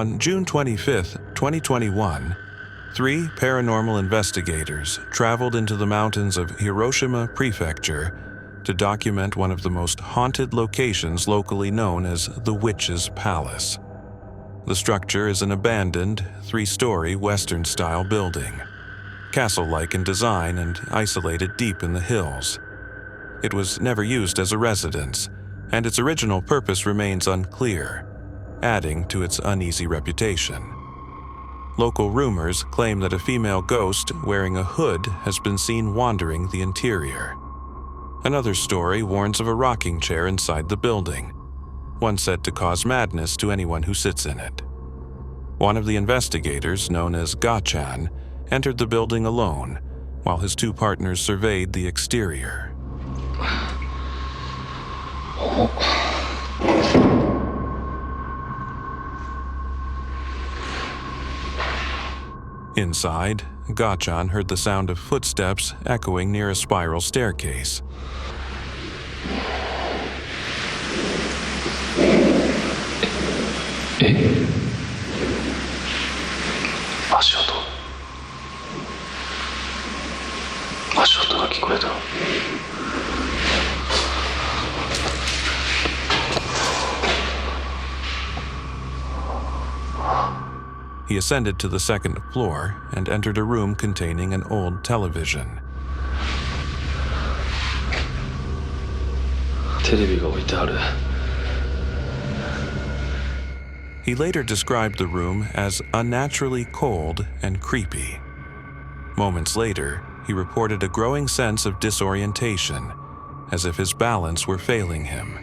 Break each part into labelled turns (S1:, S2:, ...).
S1: On June 25, 2021, 3 paranormal investigators traveled into the mountains of Hiroshima Prefecture to document one of the most haunted locations locally known as the Witch's Palace. The structure is an abandoned, 3-story Western-style building, castle-like in design and isolated deep in the hills. It was never used as a residence, and its original purpose remains unclear, adding to its uneasy reputation. Local rumors claim that a female ghost wearing a hood has been seen wandering the interior. Another story warns of a rocking chair inside the building, one said to cause madness to anyone who sits in it. One of the investigators, known as Gachan, entered the building alone, while his 2 partners surveyed the exterior. Inside, Gachan heard the sound of footsteps echoing near a spiral staircase. He ascended to the 2nd floor and entered a room containing an old television. He later described the room as unnaturally cold and creepy. Moments later, he reported a growing sense of disorientation, as if his balance were failing him.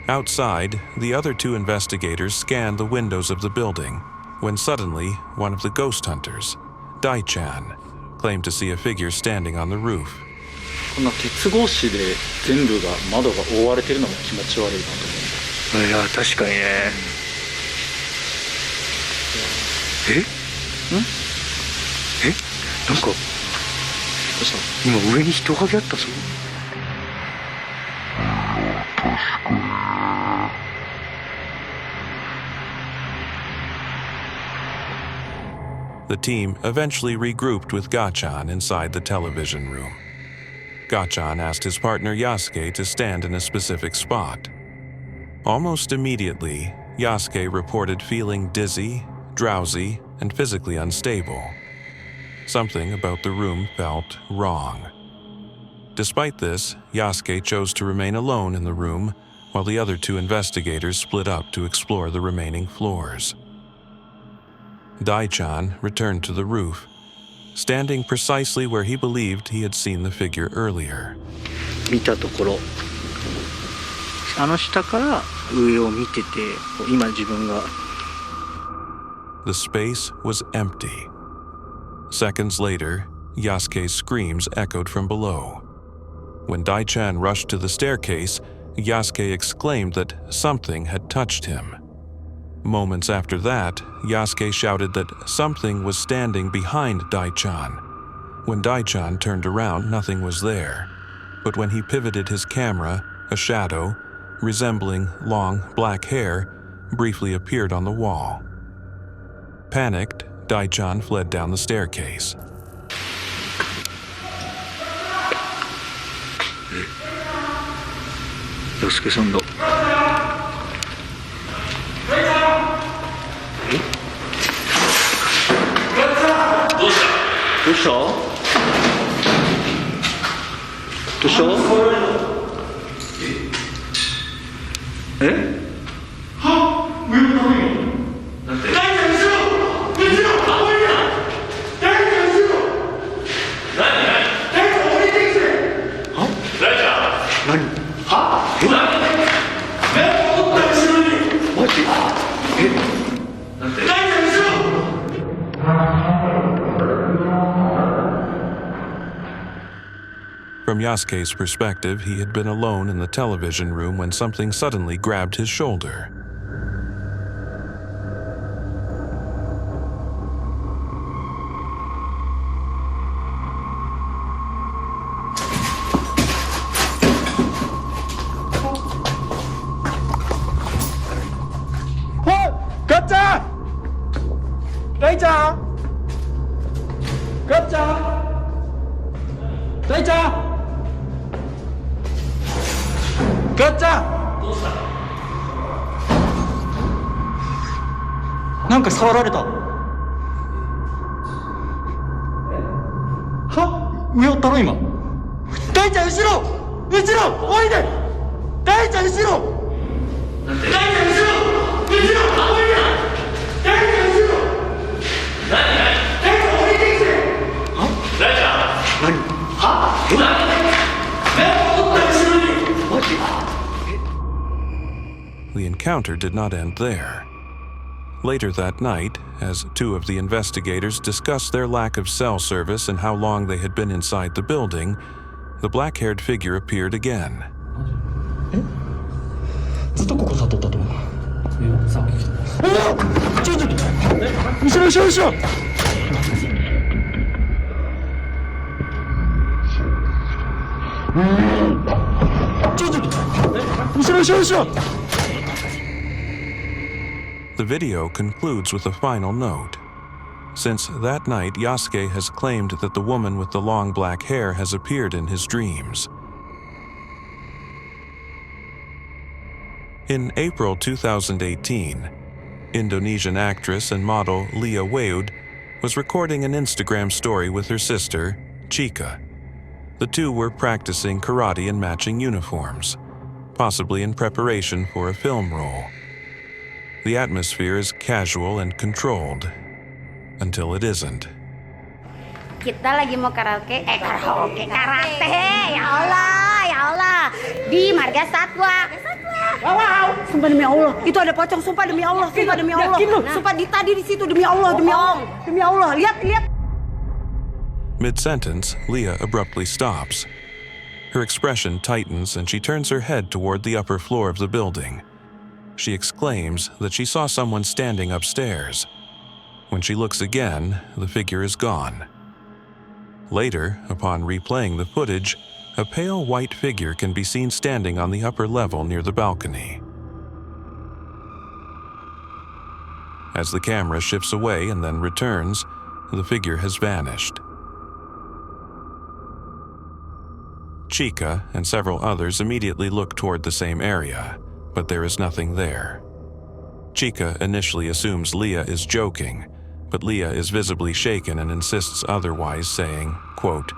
S1: Outside, the other 2 investigators scanned the windows of the building, when suddenly one of the ghost hunters, Dai-chan, claimed to see a figure standing on the roof.
S2: こんな鉄格子で全部が窓が覆われてるのも気持ち悪いなと思う。いや確かにね。なんかどうした？今上に人影あったぞ。
S1: The team eventually regrouped with Gachan inside the television room. Gachan asked his partner Yasuke to stand in a specific spot. Almost immediately, Yasuke reported feeling dizzy, drowsy, and physically unstable. Something about the room felt wrong. Despite this, Yasuke chose to remain alone in the room while the other 2 investigators split up to explore the remaining floors. Dai-chan returned to the roof, standing precisely where he believed he had seen the figure earlier.
S2: 見たところ、下から上を見てて、今自分が。
S1: The space was empty. Seconds later, Yasuke's screams echoed from below. When Dai-chan rushed to the staircase, Yasuke exclaimed that something had touched him. Moments after that, Yasuke shouted that something was standing behind Dai-chan. When Dai-chan turned around, nothing was there. But when he pivoted his camera, a shadow, resembling long black hair, briefly appeared on the wall. Panicked, Dai-chan fled down the staircase.
S2: Yasuke-sanだ。どうした
S1: From Yasuke's perspective, he had been alone in the television room when something suddenly grabbed his shoulder.
S2: ガッチャン大ちゃんガッチャンどうしたなんか触られたは上をったろ今大ちゃん後ろ降りて大ちゃん後ろ大ちゃん後ろ降りて大ちゃん後ろ大ちゃん降りてきて大ちゃん何は
S1: The encounter did not end there. Later that night, as two of the investigators discussed their lack of cell service and how long they had been inside the building, the black-haired figure appeared again.
S2: ずっとここ悟ったと思う。さっき来た。ちょ後ろ。後ろ。
S1: The video concludes with a final note. Since that night, Yasuke has claimed that the woman with the long black hair has appeared in his dreams. In April 2018, Indonesian actress and model Leah Wayoud was recording an Instagram story with her sister, Chika. The two were practicing karate in matching uniforms, possibly in preparation for a film role. The atmosphere is casual and controlled, until it isn't.
S3: Kita lagi mau karate, ya Allah, di Marga Satwa. Wow, sumpah demi Allah, itu ada pocong, sumpah demi Allah, sumpah tadi di situ demi Allah, lihat.
S1: Mid-sentence, Leah abruptly stops. Her expression tightens and she turns her head toward the upper floor of the building. She exclaims that she saw someone standing upstairs. When she looks again, the figure is gone. Later, upon replaying the footage, a pale white figure can be seen standing on the upper level near the balcony. As the camera shifts away and then returns, the figure has vanished. Chika and several others immediately look toward the same area, but there is nothing there. Chika initially assumes Leah is joking, but Leah is visibly shaken and insists otherwise, saying, quote,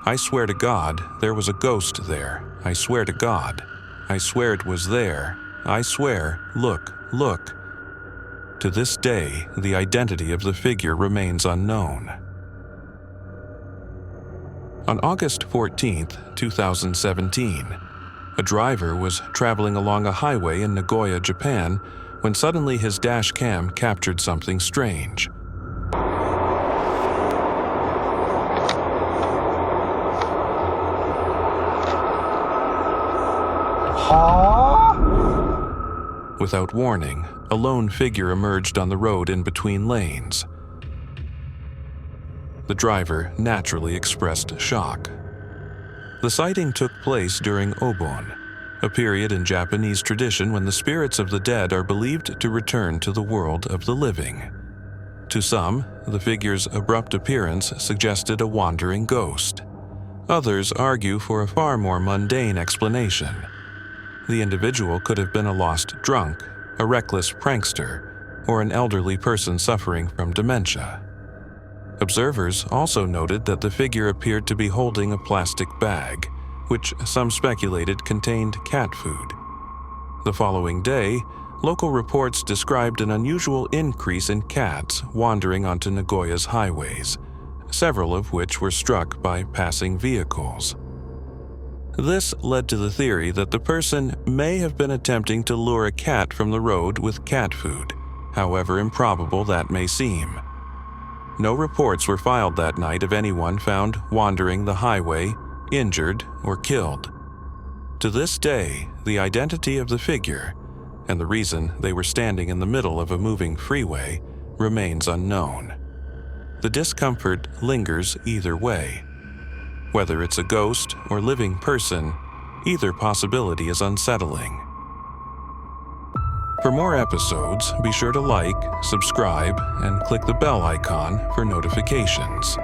S1: "I swear to God, there was a ghost there. I swear to God. I swear it was there. I swear, look. To this day, the identity of the figure remains unknown. On August 14th, 2017, a driver was traveling along a highway in Nagoya, Japan, when suddenly his dash cam captured something strange. Without warning, a lone figure emerged on the road in between lanes. The driver naturally expressed shock. The sighting took place during Obon, a period in Japanese tradition when the spirits of the dead are believed to return to the world of the living. To some, the figure's abrupt appearance suggested a wandering ghost. Others argue for a far more mundane explanation. The individual could have been a lost drunk, a reckless prankster, or an elderly person suffering from dementia. Observers also noted that the figure appeared to be holding a plastic bag, which some speculated contained cat food. The following day, local reports described an unusual increase in cats wandering onto Nagoya's highways, several of which were struck by passing vehicles. This led to the theory that the person may have been attempting to lure a cat from the road with cat food, however improbable that may seem. No reports were filed that night of anyone found wandering the highway, injured, or killed. To this day, the identity of the figure, and the reason they were standing in the middle of a moving freeway, remains unknown. The discomfort lingers either way. Whether it's a ghost or living person, either possibility is unsettling. For more episodes, be sure to like, subscribe, and click the bell icon for notifications.